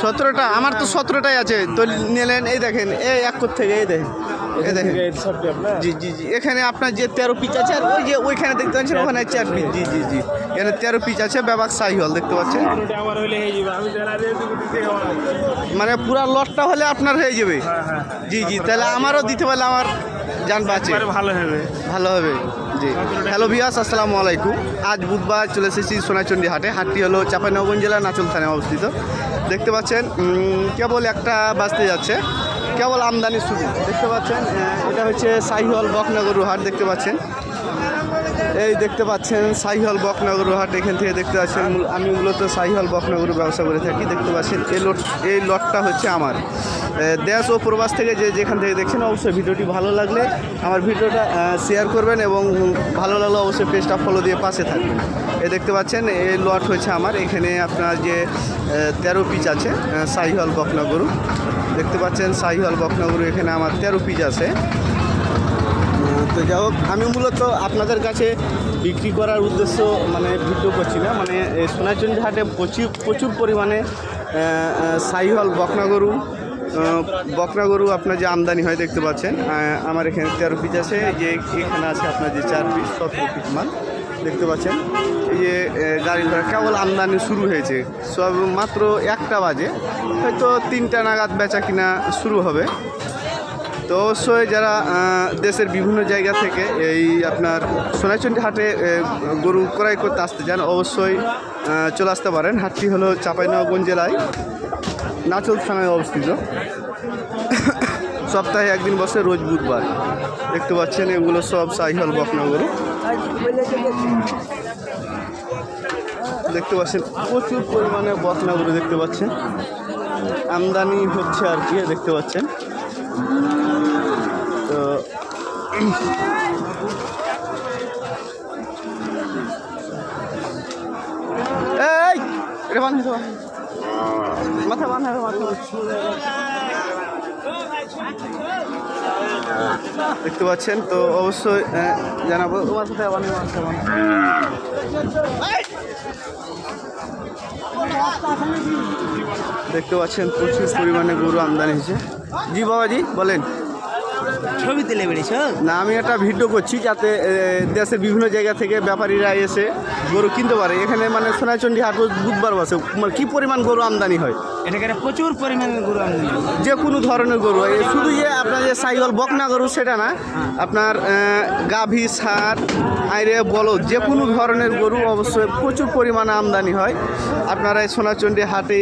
17টা আমার তো 17টাই আছে তো নিলেন। এই দেখেন এই এক থেকে এই দেখেন এই দেখেন জি জি জি এখানে আপনার যে 13 পিচ আছে আর ওই যে ওইখানে দেখতে পাচ্ছেন ওখানে 4 পিচ জি জি জি এখানে 13 পিচ আছে ব্যাবাক সাইহল দেখতে পাচ্ছেন। মানে পুরা লটটা হলে আপনার হয়ে যাবে জি জি তাহলে আমারও দিতে পারলে আমার জান বাঁচে ভালো হবে জি। হ্যালো ভিউয়ার্স আসসালামু আলাইকুম। আজ বুধবার চলে এসেছি সোনাচন্ডী হাটে। হাটটি হলো চাঁপাইনবাবগঞ্জ জেলার নাচল থানায় অবস্থিত। দেখতে পাচ্ছেন কেবল একটা বাজতে যাচ্ছে, কেবল আমদানি শুরু। দেখতে পাচ্ছেন এটা হচ্ছে সাইহল বকনগর হাট দেখতে পাচ্ছেন। এই দেখতে পাচ্ছেন সাইহল বকনগর হাট। এখান থেকে দেখতে পাচ্ছেন আমি মূলত সাইহল বকনগর ব্যবসা করে থাকি। দেখতে পাচ্ছেন এই লটটা হচ্ছে আমার। দেশ ও প্রবাস থেকে যেখান থেকে দেখছেন অবশ্যই ভিডিওটি ভালো লাগলে আমার ভিডিওটা শেয়ার করবেন এবং ভালো লাগলে অবশ্যই পেজটা ফলো দিয়ে পাশে থাকবেন। এই দেখতে পাচ্ছেন এই লট হচ্ছে আমার। এখানে আপনার যে 13 পিচ আছে সাইহল বকনগরু দেখতে পাচ্ছেন। সাইহল বকনগরু এখানে আমার 13 পিচ আছে। তো যাই হোক আমি মূলত আপনাদের কাছে বিক্রি করার উদ্দেশ্য মানে ভিডিও করছি না, মানে সোনাচন্ডী হাটে প্রচুর পরিমাণে সাইহল বকনগরু আপনার যে আমদানি হয় দেখতে পাচ্ছেন। আমার এখানে 13 পিচ আছে। যে এখানে আছে আপনার যে 4 পিস 17 পিস মাল দেখতে পাচ্ছেন। এই যে গাড়ি ঘোড়া কেবল আমদানি শুরু হয়েছে, সব মাত্র 1টা বাজে, হয়তো 3টা নাগাদ বেচা কিনা শুরু হবে। তো অবশ্যই যারা দেশের বিভিন্ন জায়গা থেকে এই আপনার সোনাচন্ডী হাটে গরু ক্রয় করতে আসতে চান অবশ্যই চলে আসতে পারেন। হাটটি হলো চাঁপাইনবাবগঞ্জ জেলায় নাচল থানায় অবস্থিত। সপ্তাহে একদিন বসে রোজ বুধবার। দেখতে পাচ্ছেন এগুলো সব সাইহল বকনগরু দেখতে পাচ্ছেন। প্রচুর পরিমাণে বকনগরু দেখতে পাচ্ছেন আমদানি হচ্ছে আর কি দেখতে পাচ্ছেন। তো এই এটা বাঁধা মাথা বাঁধা দেখতে পাচ্ছেন। তো অবশ্যই জানাবো তোমার সাথে দেখতে পাচ্ছেন প্রচুর পরিমাণে গরু আমদানি হয়েছে। জি বাবাজি বলেন। ছবি তুলে বেরিয়েছ না, আমি একটা ভিডিও করছি যাতে দেশের বিভিন্ন জায়গা থেকে ব্যাপারীরা এসে গরু কিনতে পারে। এখানে মানে সোনাচন্ডী হাট বুধবার বসে, মানে কী পরিমাণ গরু আমদানি হয় এটাকে প্রচুর পরিমাণে গরু আমদানি, যে কোনো ধরনের গরু। শুধু যে আপনার যে সাইহল বকনা গরু সেটা না, আপনার গাভী ষাঁড় আইরে বলদ যে কোনো ধরনের গরু অবশ্যই প্রচুর পরিমাণে আমদানি হয়। আপনারা এই সোনাচন্ডী হাটে